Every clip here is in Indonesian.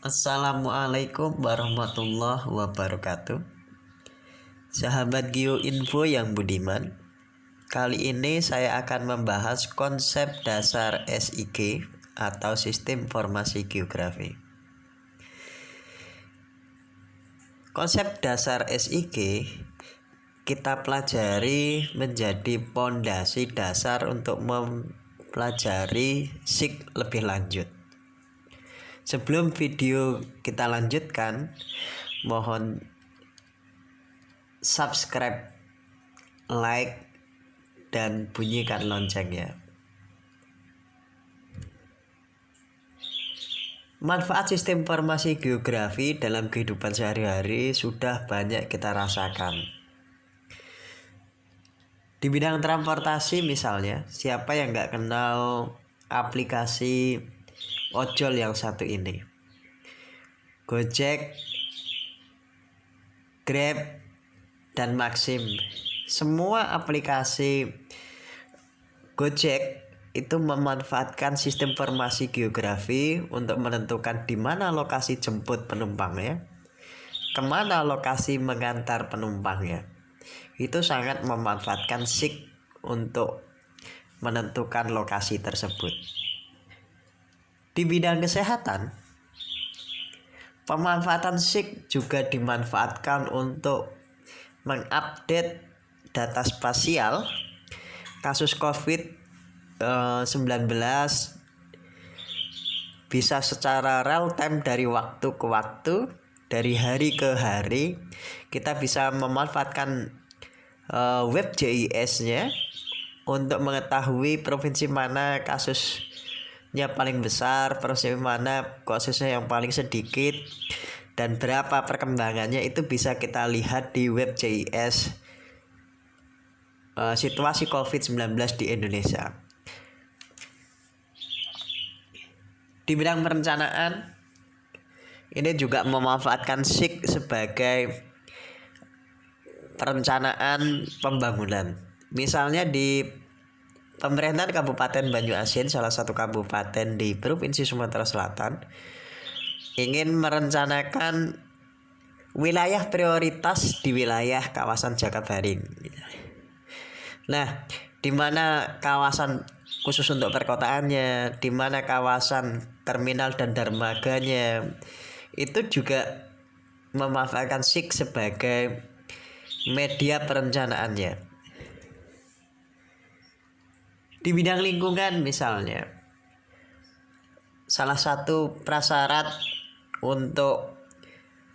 Assalamualaikum warahmatullahi wabarakatuh. Sahabat Geoinfo yang budiman, kali ini saya akan membahas konsep dasar SIG atau Sistem Informasi Geografi. Konsep dasar SIG kita pelajari menjadi pondasi dasar untuk mempelajari SIG lebih lanjut. Sebelum video kita lanjutkan, mohon subscribe, like, dan bunyikan loncengnya. Manfaat sistem informasi geografi dalam kehidupan sehari-hari sudah banyak kita rasakan. Di bidang transportasi misalnya, siapa yang nggak kenal aplikasi ojol yang satu ini? Gojek, Grab, dan Maxim. Semua aplikasi Gojek itu memanfaatkan sistem informasi geografi untuk menentukan di mana lokasi jemput penumpangnya, kemana lokasi mengantar penumpangnya. Itu sangat memanfaatkan SIG untuk menentukan lokasi tersebut. Di bidang kesehatan, pemanfaatan SIG juga dimanfaatkan untuk mengupdate data spasial kasus COVID-19 bisa secara real time dari waktu ke waktu, dari hari ke hari. Kita bisa memanfaatkan web JIS-nya untuk mengetahui provinsi mana kasusnya paling besar, provinsi mana kasusnya yang paling sedikit, dan berapa perkembangannya. Itu bisa kita lihat di web JIS situasi COVID-19 di Indonesia. Di bidang perencanaan, ini juga memanfaatkan SIG sebagai perencanaan pembangunan. Misalnya di pemerintahan Kabupaten Banyuasin, salah satu kabupaten di Provinsi Sumatera Selatan, ingin merencanakan wilayah prioritas di wilayah kawasan Jakabaring. Nah, di mana kawasan khusus untuk perkotaannya, di mana kawasan terminal dan dermaganya, itu juga memanfaatkan SIG sebagai media perencanaannya. Di bidang lingkungan misalnya, salah satu prasyarat untuk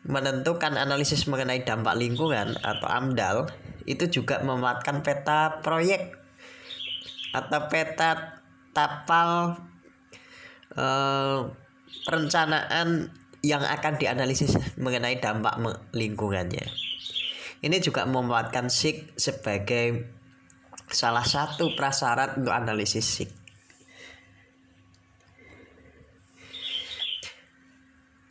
menentukan analisis mengenai dampak lingkungan atau AMDAL itu juga memanfaatkan peta proyek atau peta tapal perencanaan yang akan dianalisis mengenai dampak lingkungannya. Ini juga memanfaatkan SIG sebagai salah satu prasyarat untuk analisis SIG.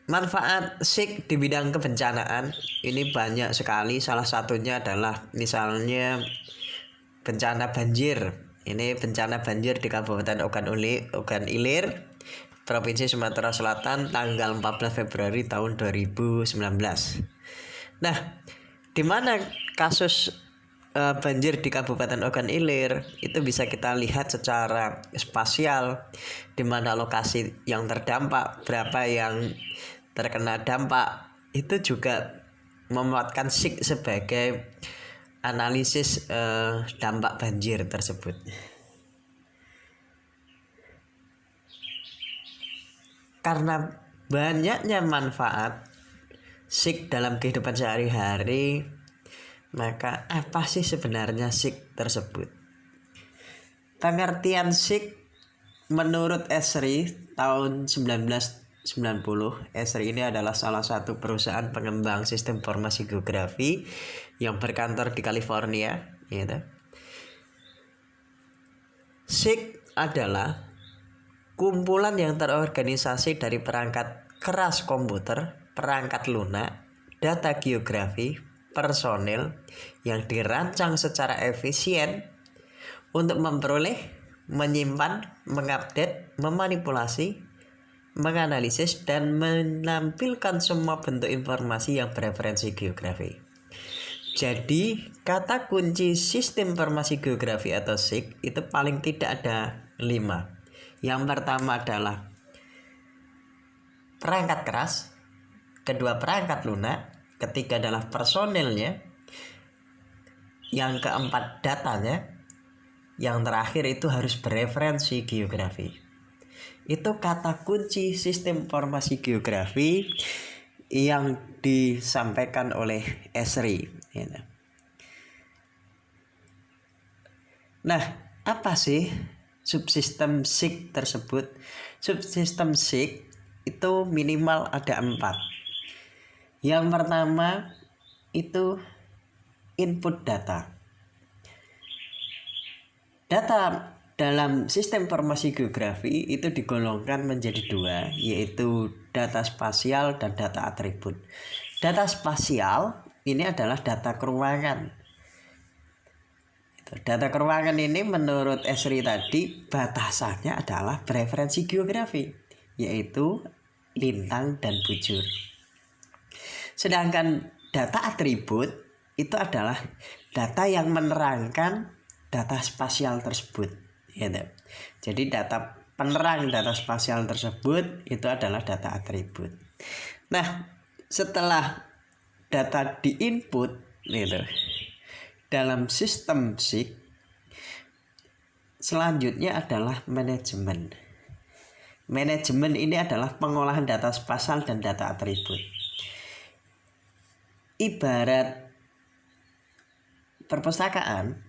Manfaat SIG di bidang kebencanaan ini banyak sekali. Salah satunya adalah misalnya bencana banjir. Ini bencana banjir di Kabupaten Ogan Ilir, Provinsi Sumatera Selatan tanggal 14 Februari tahun 2019. Nah, di mana kasus banjir di Kabupaten Ogan Ilir itu bisa kita lihat secara spasial, di mana lokasi yang terdampak, berapa yang terkena dampak. Itu juga memanfaatkan SIG sebagai analisis dampak banjir tersebut. Karena banyaknya manfaat SIG dalam kehidupan sehari-hari, maka apa sih sebenarnya SIG tersebut? Pengertian SIG menurut Esri tahun 1990, Esri ini adalah salah satu perusahaan pengembang sistem informasi geografi yang berkantor di California, gitu. SIG adalah kumpulan yang terorganisasi dari perangkat keras komputer, perangkat lunak, data geografi, personil yang dirancang secara efisien untuk memperoleh, menyimpan, mengupdate, memanipulasi, menganalisis dan menampilkan semua bentuk informasi yang bereferensi geografi. Jadi, kata kunci sistem informasi geografi atau SIG itu paling tidak ada 5. Yang pertama adalah perangkat keras, kedua perangkat lunak, ketiga adalah personilnya, yang keempat datanya, yang terakhir itu harus bereferensi geografi. Itu kata kunci sistem informasi geografi yang disampaikan oleh Esri. Nah, apa sih subsistem SIG tersebut? Subsistem SIG itu minimal ada 4. Yang pertama itu input data. Data dalam sistem informasi geografi itu digolongkan menjadi 2, yaitu data spasial dan data atribut. Data spasial ini adalah data keruangan. Data keruangan ini menurut Esri tadi batasannya adalah preferensi geografi, yaitu lintang dan bujur. Sedangkan data atribut itu adalah data yang menerangkan data spasial tersebut. Jadi data penerang data spasial tersebut itu adalah data atribut. Nah, setelah data diinput dalam sistem SIG, selanjutnya adalah manajemen. Manajemen ini adalah pengolahan data spasial dan data atribut. Ibarat perpustakaan,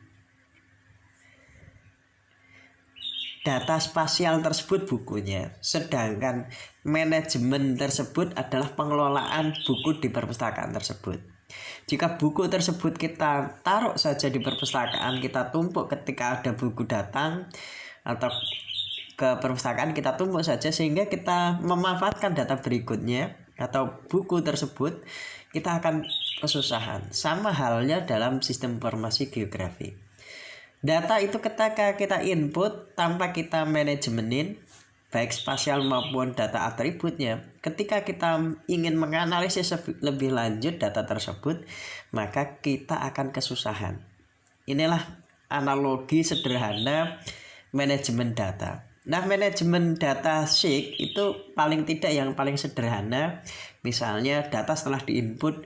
data spasial tersebut bukunya, sedangkan manajemen tersebut adalah pengelolaan buku di perpustakaan tersebut. Jika buku tersebut kita taruh saja di perpustakaan, kita tumpuk ketika ada buku datang atau ke perpustakaan kita tumpuk saja sehingga kita memanfaatkan data berikutnya atau buku tersebut, kita akan kesusahan. Sama halnya dalam sistem informasi geografi. Data itu ketika kita input tanpa kita manajemenin, baik spasial maupun data atributnya, ketika kita ingin menganalisis lebih lanjut data tersebut, maka kita akan kesusahan. Inilah analogi sederhana manajemen data. Nah, manajemen data SIG itu paling tidak yang paling sederhana, misalnya data setelah diinput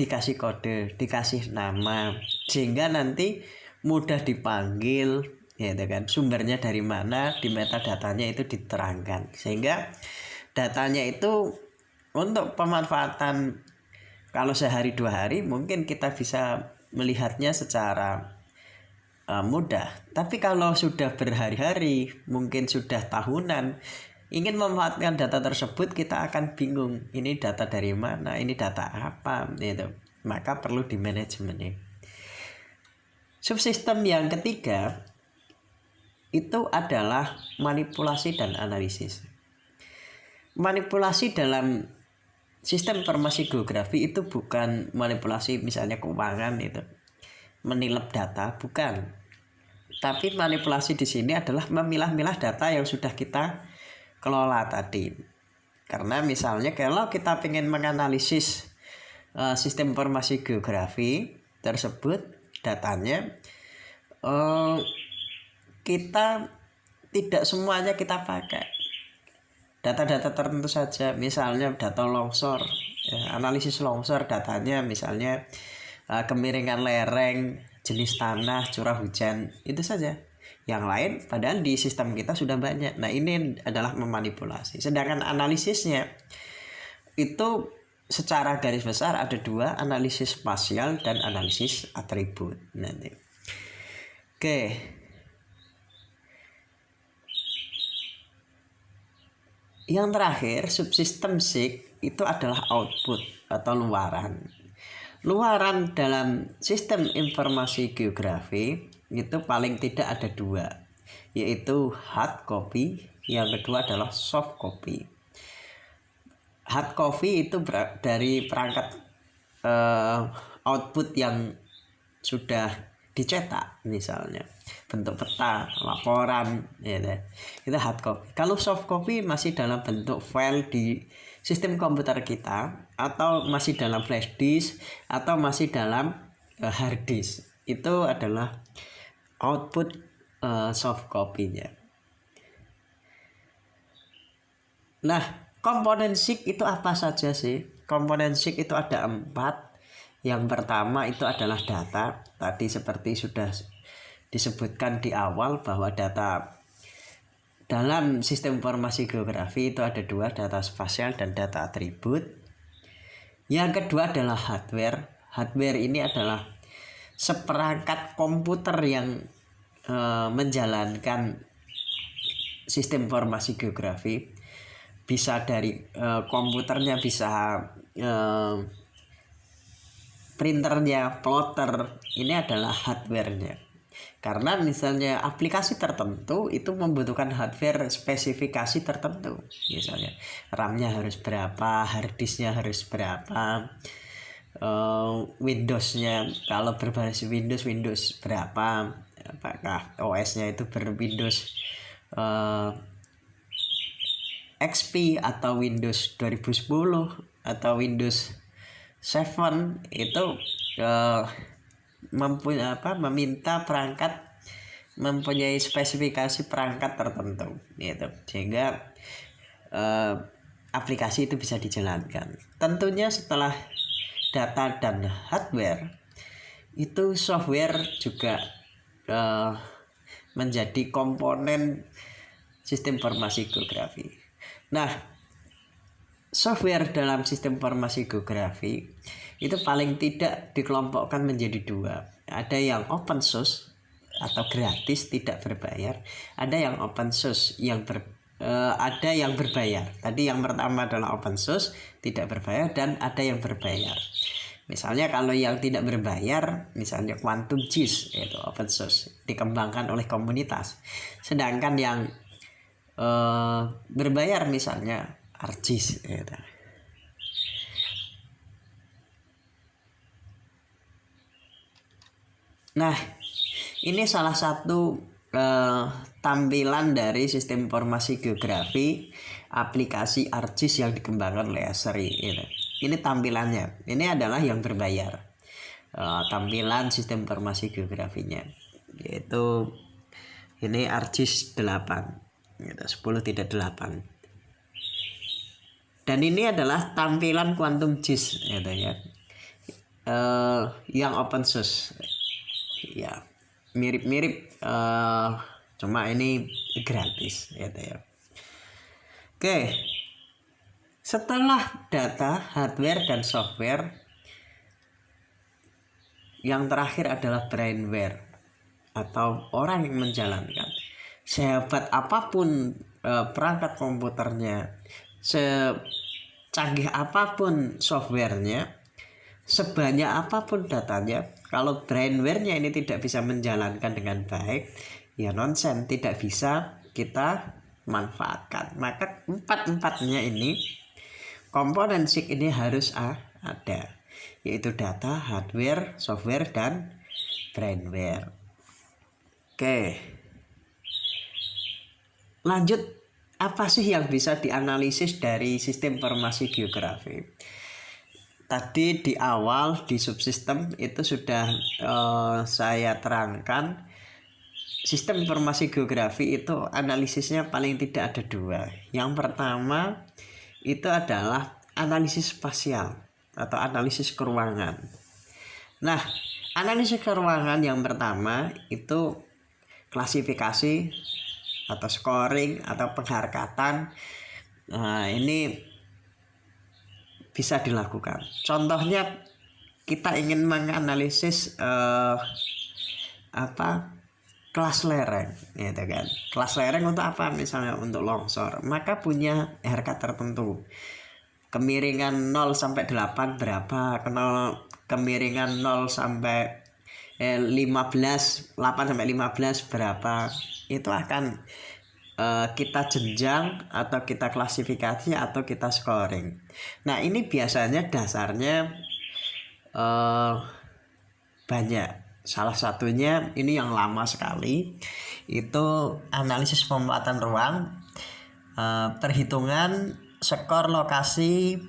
dikasih kode, dikasih nama, sehingga nanti mudah dipanggil, sumbernya dari mana, di metadatanya itu diterangkan, sehingga datanya itu untuk pemanfaatan kalau sehari 2 hari mungkin kita bisa melihatnya secara mudah. Tapi kalau sudah berhari-hari, mungkin sudah tahunan, ingin memanfaatkan data tersebut, kita akan bingung, ini data dari mana, ini data apa, maka perlu di manajemen. Subsistem yang ketiga itu adalah manipulasi dan analisis. Manipulasi dalam sistem informasi geografi itu bukan manipulasi misalnya keuangan itu, menilep data, bukan. Tapi manipulasi di sini adalah memilah-milah data yang sudah kita kelola tadi. Karena misalnya kalau kita ingin menganalisis sistem informasi geografi tersebut, datanya kita tidak semuanya kita pakai. Data-data tertentu saja, misalnya data longsor, analisis longsor, datanya misalnya kemiringan lereng, jenis tanah, curah hujan, itu saja. Yang lain padahal di sistem kita sudah banyak. Nah, ini adalah memanipulasi. Sedangkan analisisnya itu secara garis besar ada 2, analisis spasial dan analisis atribut nanti. Oke. Yang terakhir, subsistem SIG itu adalah output atau luaran. Luaran dalam sistem informasi geografi itu paling tidak ada 2, yaitu hard copy, yang kedua adalah soft copy. Hard copy itu dari perangkat output yang sudah dicetak misalnya bentuk peta, laporan, ya, itu hard copy. Kalau soft copy masih dalam bentuk file di sistem komputer kita, atau masih dalam flash disk, atau masih dalam hard disk. Itu adalah output soft copy-nya. Nah, komponen SIG itu apa saja sih? Komponen SIG itu ada 4. Yang pertama itu adalah data. Tadi seperti sudah disebutkan di awal bahwa data dalam sistem informasi geografi itu ada 2, data spasial dan data atribut. Yang kedua adalah hardware. Hardware ini adalah seperangkat komputer yang menjalankan sistem informasi geografi. Bisa dari komputernya, bisa printernya, plotter, ini adalah hardware-nya. Karena misalnya aplikasi tertentu itu membutuhkan hardware spesifikasi tertentu. Misalnya RAM-nya harus berapa, hard disk-nya harus berapa, Windows-nya kalau berbasis Windows berapa, apakah OS-nya itu berWindows XP atau Windows 2010 atau Windows 7, itu meminta perangkat, mempunyai spesifikasi perangkat tertentu gitu, sehingga aplikasi itu bisa dijalankan. Tentunya setelah data dan hardware itu software juga menjadi komponen sistem informasi geografi. Nah, software dalam sistem informasi geografi itu paling tidak dikelompokkan menjadi 2. Ada yang open source atau gratis tidak berbayar, ada yang open source yang ada yang berbayar. Tadi yang pertama adalah open source tidak berbayar, dan ada yang berbayar. Misalnya kalau yang tidak berbayar, misalnya Quantum GIS, yaitu open source, dikembangkan oleh komunitas. Sedangkan yang berbayar misalnya ArcGIS, gitu. Nah, ini salah satu tampilan dari sistem informasi geografi aplikasi ArcGIS yang dikembangkan oleh Esri. Ini tampilannya. Ini adalah yang berbayar. Tampilan sistem informasi geografinya, yaitu ini ArcGIS 8, 10.8. Dan ini adalah tampilan Quantum GIS, gitu ya, yang open source. Ya, mirip-mirip, cuma ini gratis, gitu ya. Oke, setelah data, hardware, dan software, yang terakhir adalah brainware atau orang yang menjalankan. Sehebat apapun perangkat komputernya, secanggih apapun softwarenya, sebanyak apapun datanya, kalau brainware-nya ini tidak bisa menjalankan dengan baik, ya nonsen, tidak bisa kita manfaatkan. Maka empat-empatnya ini, komponen SIG ini harus ada, yaitu data, hardware, software, dan brainware. Oke, lanjut, apa sih yang bisa dianalisis dari sistem informasi geografi? Tadi di awal di subsistem itu sudah saya terangkan, sistem informasi geografi itu analisisnya paling tidak ada 2. Yang pertama itu adalah analisis spasial atau analisis keruangan. Nah, analisis keruangan yang pertama itu klasifikasi atau scoring atau pengharkatan. Nah, ini bisa dilakukan. Contohnya kita ingin menganalisis kelas lereng, gitu kan. Kelas lereng untuk apa? Misalnya untuk longsor, maka punya harkat tertentu. Kemiringan 0 sampai 8 berapa? Kemiringan 0 sampai 15, 8 sampai 15 berapa? Itu akan kita jenjang atau kita klasifikasi atau kita scoring. Nah, ini biasanya dasarnya banyak. Salah satunya ini yang lama sekali, itu analisis pemanfaatan ruang, perhitungan skor lokasi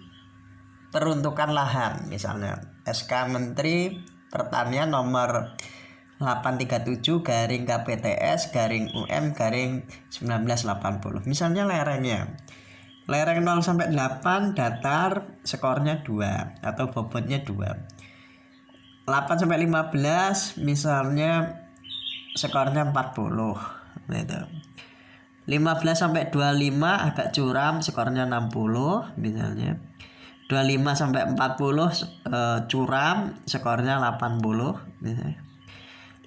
peruntukan lahan. Misalnya SK Menteri Pertanian nomor 837 garing KPTS garing UM garing 1980. Misalnya lereng 0 sampai 8 datar, skornya 2 atau bobotnya 2. 8 sampai 15 misalnya skornya 40 gitu. 15 sampai 25 agak curam, skornya 60 misalnya. 25 sampai 40 curam, skornya 80 misalnya.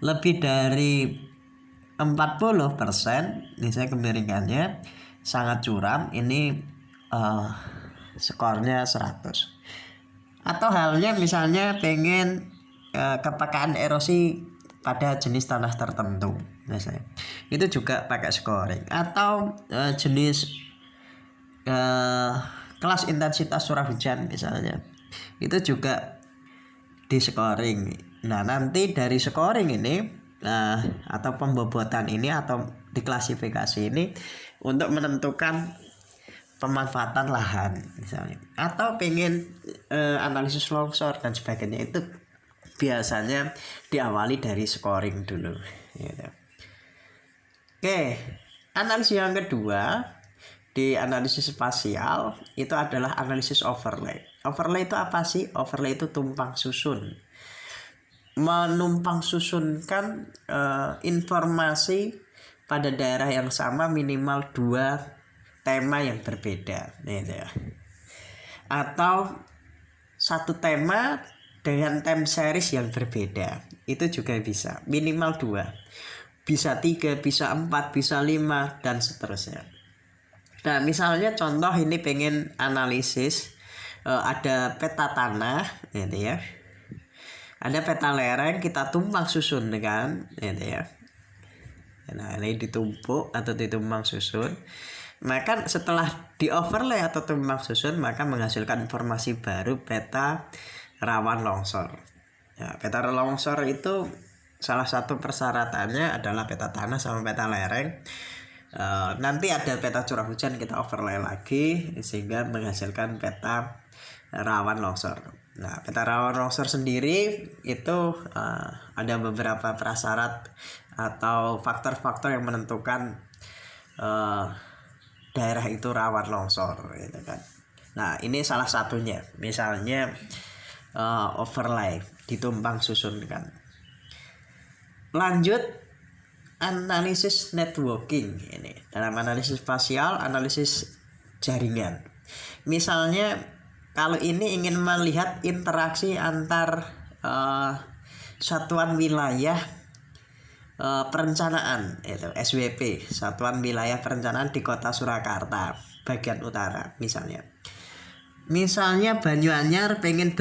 Lebih dari 40% misalnya kemiringannya sangat curam, ini skornya 100. Atau halnya misalnya pengen kepekaan erosi pada jenis tanah tertentu misalnya, itu juga pakai scoring. Atau jenis kelas intensitas curah hujan misalnya, itu juga di scoring. Nah nanti dari scoring ini atau pembobotan ini atau diklasifikasi ini untuk menentukan pemanfaatan lahan misalnya. Atau pengen analisis longsor dan sebagainya, itu biasanya diawali dari scoring dulu gitu. Oke, analisis yang kedua di analisis spasial itu adalah analisis overlay. Overlay itu apa sih? Overlay itu tumpang susun, menumpang susunkan informasi pada daerah yang sama minimal 2 tema yang berbeda gitu ya. Atau satu tema dengan time series yang berbeda, itu juga bisa, minimal 2, bisa 3, bisa 4, bisa 5 dan seterusnya. Nah misalnya contoh ini pengen analisis ada peta tanah gitu ya, ada peta lereng, kita tumpang susun kan gitu ya. Nah ini ditumpuk atau ditumpang susun, maka setelah di overlay atau tumpang susun maka menghasilkan informasi baru, peta rawan longsor. Ya, peta longsor itu salah satu persyaratannya adalah peta tanah sama peta lereng. Nanti ada peta curah hujan, kita overlay lagi sehingga menghasilkan peta rawan longsor. Nah peta rawan longsor sendiri itu ada beberapa prasyarat atau faktor-faktor yang menentukan daerah itu rawan longsor gitu kan. Nah ini salah satunya, misalnya overlay ditumpang susunkan. Lanjut analisis networking. Ini dalam analisis spasial, analisis jaringan. Misalnya kalau ini ingin melihat interaksi antar satuan wilayah perencanaan, itu SWP, Satuan Wilayah Perencanaan di Kota Surakarta bagian utara misalnya. Misalnya Banyuanyar pengen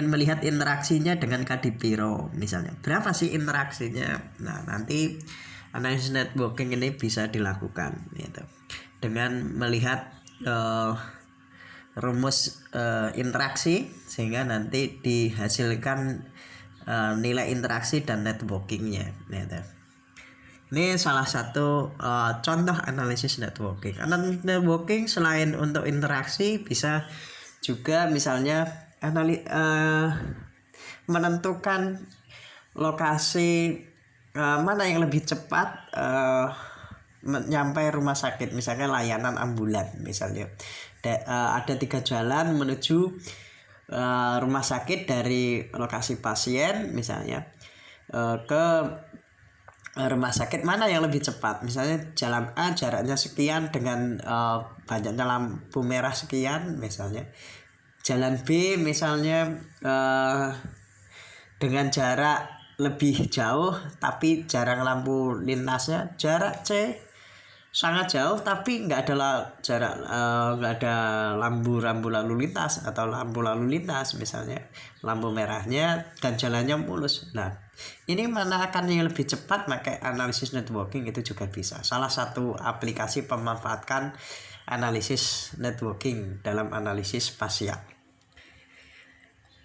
melihat interaksinya dengan Kadipiro misalnya. Berapa sih interaksinya? Nah, nanti analisis networking ini bisa dilakukan gitu. Dengan melihat rumus interaksi sehingga nanti dihasilkan nilai interaksi dan networkingnya gitu. Ini salah satu contoh analisis networking. Analisis networking selain untuk interaksi bisa juga misalnya menentukan lokasi mana yang lebih cepat menyampai rumah sakit, misalnya layanan ambulan misalnya. Ada 3 jalan menuju rumah sakit dari lokasi pasien misalnya ke rumah sakit, mana yang lebih cepat. Misalnya jalan A jaraknya sekian dengan banyaknya lampu merah sekian misalnya. Jalan B misalnya dengan jarak lebih jauh tapi jarang lampu lintasnya. Jarak C sangat jauh tapi nggak ada rambu lalu lintas atau lampu lalu lintas misalnya, lampu merahnya dan jalannya mulus. Nah ini mana akan yang lebih cepat, maka analisis networking itu juga bisa. Salah satu aplikasi pemanfaatkan analisis networking dalam analisis spasial.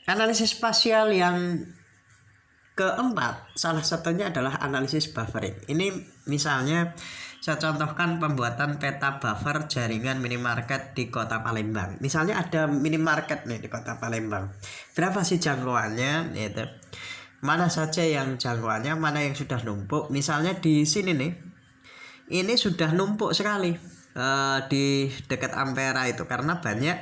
Analisis spasial yang Keempat, salah satunya adalah analisis buffering. Ini misalnya saya contohkan pembuatan peta buffer jaringan minimarket di Kota Palembang. Misalnya ada minimarket nih di Kota Palembang. Berapa sih jangkauannya? Gitu. Mana saja yang jangkauannya, mana yang sudah numpuk. Misalnya di sini nih, ini sudah numpuk sekali di dekat Ampera itu karena banyak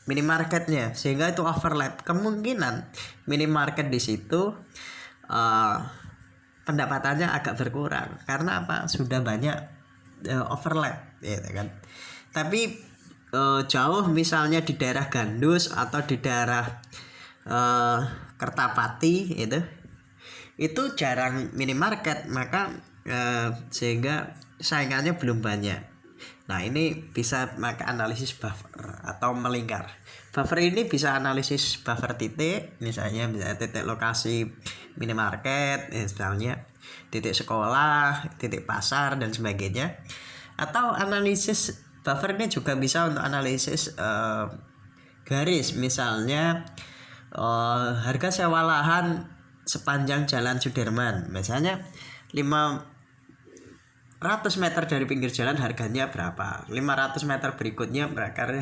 minimarketnya, sehingga itu overlap. Kemungkinan minimarket di situ pendapatannya agak berkurang karena apa, sudah banyak overlap gitu kan. Tapi jauh misalnya di daerah Gandus atau di daerah Kertapati itu jarang minimarket, maka sehingga saingannya belum banyak. Nah, ini bisa maka analisis buffer atau melingkar. Buffer ini bisa analisis buffer titik, misalnya titik lokasi minimarket, misalnya titik sekolah, titik pasar dan sebagainya. Atau analisis buffer ini juga bisa untuk analisis garis, misalnya harga sewa lahan sepanjang Jalan Sudirman, misalnya 500 meter dari pinggir jalan harganya berapa, 500 meter berikutnya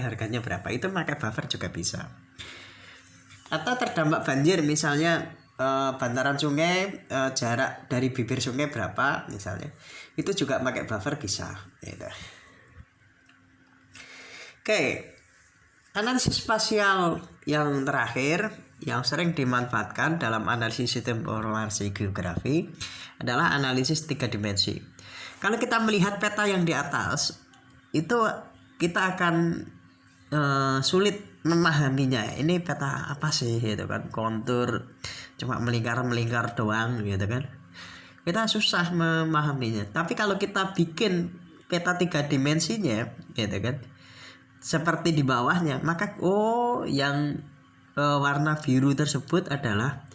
harganya berapa, itu pakai buffer juga bisa. Atau terdampak banjir, misalnya bantaran sungai, jarak dari bibir sungai berapa misalnya, itu juga pakai buffer bisa gitu. Oke, analisis spasial yang terakhir yang sering dimanfaatkan dalam analisis sistem informasi geografi adalah analisis 3 dimensi. Kalau kita melihat peta yang di atas, itu kita akan sulit memahaminya. Ini peta apa sih gitu kan? Kontur cuma melingkar doang gitu kan. Kita susah memahaminya. Tapi kalau kita bikin peta 3 dimensinya gitu kan, seperti di bawahnya, maka yang warna biru tersebut adalah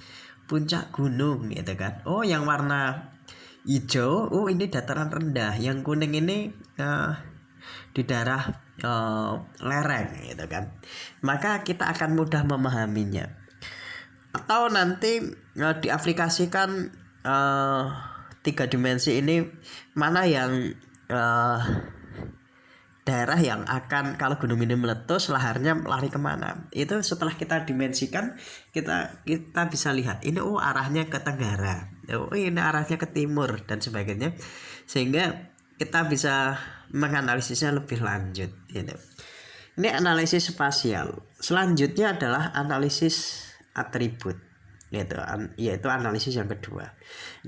puncak gunung gitu kan. Yang warna hijau, ini dataran rendah. Yang kuning ini di daerah lereng gitu kan. Maka kita akan mudah memahaminya. Atau nanti diaplikasikan 3 dimensi ini, mana yang daerah yang akan kalau gunung ini meletus laharnya lari kemana. Itu setelah kita dimensikan, kita bisa lihat ini arahnya ke tenggara, ini arahnya ke timur dan sebagainya, sehingga kita bisa menganalisisnya lebih lanjut gitu. Ini analisis spasial. Selanjutnya adalah analisis atribut, yaitu analisis yang kedua.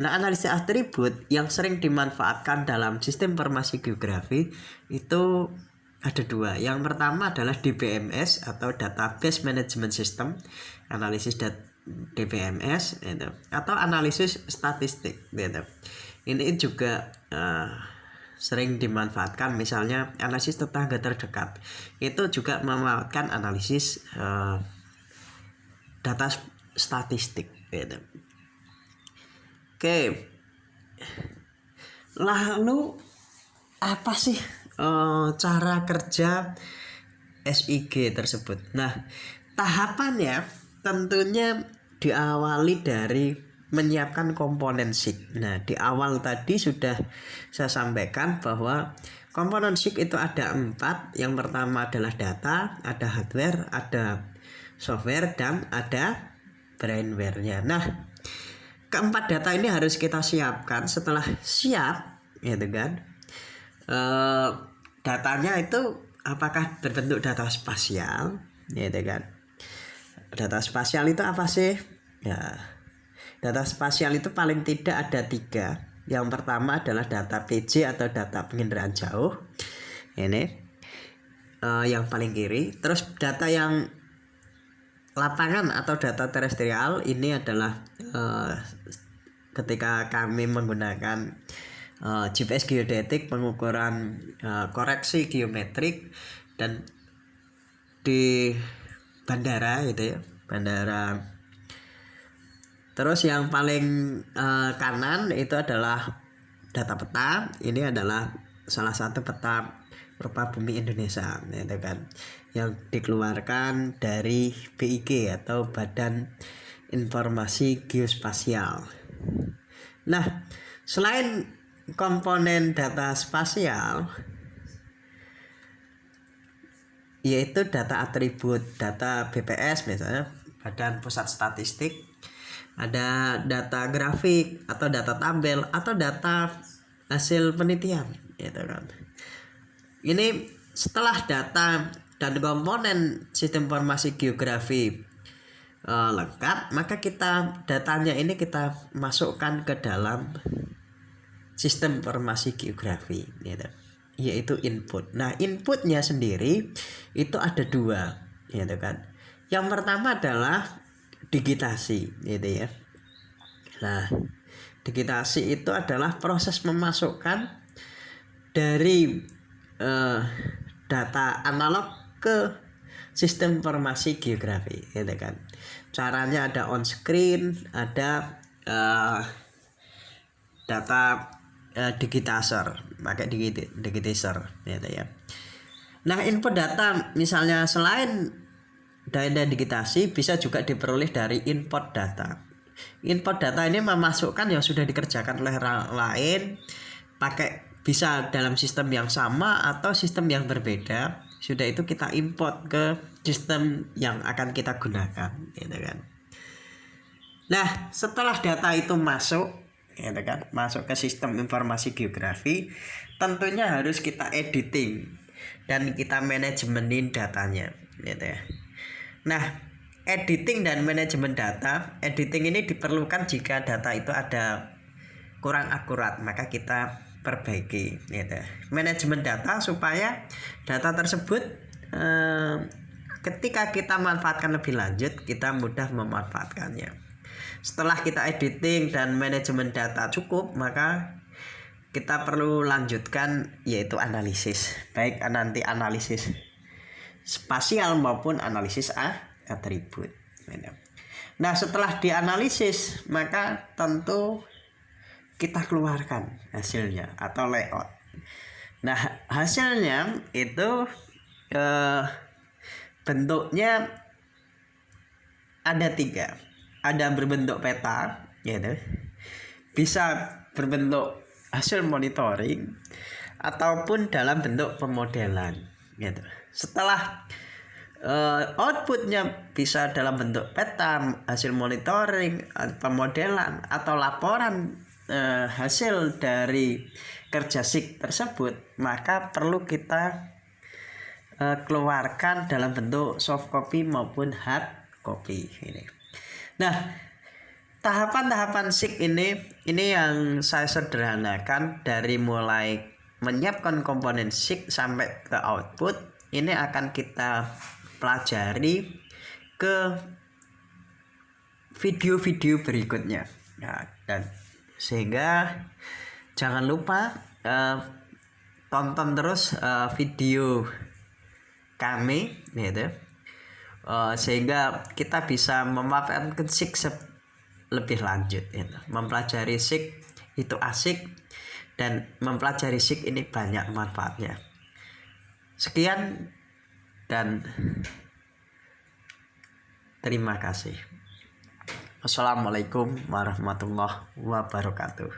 Nah, analisis atribut yang sering dimanfaatkan dalam sistem informasi geografi itu ada 2. Yang pertama adalah DBMS atau Database Management System, analisis DBMS itu, atau analisis statistik gitu. Ini juga sering dimanfaatkan, misalnya analisis tetangga terdekat. Itu juga memanfaatkan analisis data statistik gitu. Oke. Lalu apa sih cara kerja SIG tersebut? Nah, tahapannya tentunya diawali dari menyiapkan komponen SIG. Nah, di awal tadi sudah saya sampaikan bahwa komponen SIG itu ada 4. Yang pertama adalah data, ada hardware, ada software, dan ada brainware-nya. Nah, keempat data ini harus kita siapkan. Setelah siap gitu kan, datanya itu apakah berbentuk data spasial gitu kan. Data spasial itu apa sih? Ya, data spasial itu paling tidak ada 3. Yang pertama adalah data PJ atau data penginderaan jauh, ini yang paling kiri. Terus data yang lapangan atau data terestrial ini adalah ketika kami menggunakan GPS geodetik, pengukuran koreksi geometrik, dan di bandara gitu ya, bandara. Terus yang paling kanan itu adalah data peta. Ini adalah salah satu peta rupa bumi Indonesia gitu kan, yang dikeluarkan dari BIG atau Badan Informasi Geospasial. Nah, selain komponen data spasial, yaitu data atribut, data BPS misalnya Badan Pusat Statistik, ada data grafik atau data tabel atau data hasil penelitian gitu kan. Ini setelah data dan komponen sistem informasi geografi lengkap, maka datanya ini kita masukkan ke dalam sistem informasi geografi gitu, yaitu input. Nah, inputnya sendiri itu ada dua gitu kan. Yang pertama adalah digitasi gitu ya. Nah, digitasi itu adalah proses memasukkan dari data analog ke sistem informasi geografi gitu kan. Caranya ada on screen, ada data digitizer, pakai digitizer gitu ya. Nah, input data misalnya selain data digitasi bisa juga diperoleh dari input data. Input data ini memasukkan yang sudah dikerjakan oleh orang lain, bisa dalam sistem yang sama atau sistem yang berbeda. Sudah itu kita import ke sistem yang akan kita gunakan gitu kan. Nah, setelah data itu masuk gitu kan, masuk ke sistem informasi geografi, tentunya harus kita editing dan kita manajemenin datanya gitu ya. Nah, editing dan manajemen data, editing ini diperlukan jika data itu ada kurang akurat, maka kita perbaiki gitu. Manajemen data supaya data tersebut ketika kita manfaatkan lebih lanjut, kita mudah memanfaatkannya. Setelah kita editing dan manajemen data cukup, maka kita perlu lanjutkan yaitu analisis, baik nanti analisis spasial maupun analisis atribut. Nah, setelah dianalisis maka tentu kita keluarkan hasilnya atau layout. Nah, hasilnya itu bentuknya ada 3. Ada berbentuk peta gitu, bisa berbentuk hasil monitoring ataupun dalam bentuk pemodelan gitu. Setelah outputnya bisa dalam bentuk peta, hasil monitoring, pemodelan atau laporan hasil dari kerja SIG tersebut, maka perlu kita keluarkan dalam bentuk soft copy maupun hard copy ini. Nah, tahapan-tahapan SIG ini yang saya sederhanakan dari mulai menyiapkan komponen SIG sampai ke output. Ini akan kita pelajari ke video-video berikutnya. Nah, dan sehingga jangan lupa tonton terus video kami gitu. Sehingga kita bisa memanfaatkan SIG lebih lanjut gitu. Mempelajari SIG itu asik dan mempelajari SIG ini banyak manfaatnya. Sekian dan terima kasih. Assalamualaikum warahmatullahi wabarakatuh.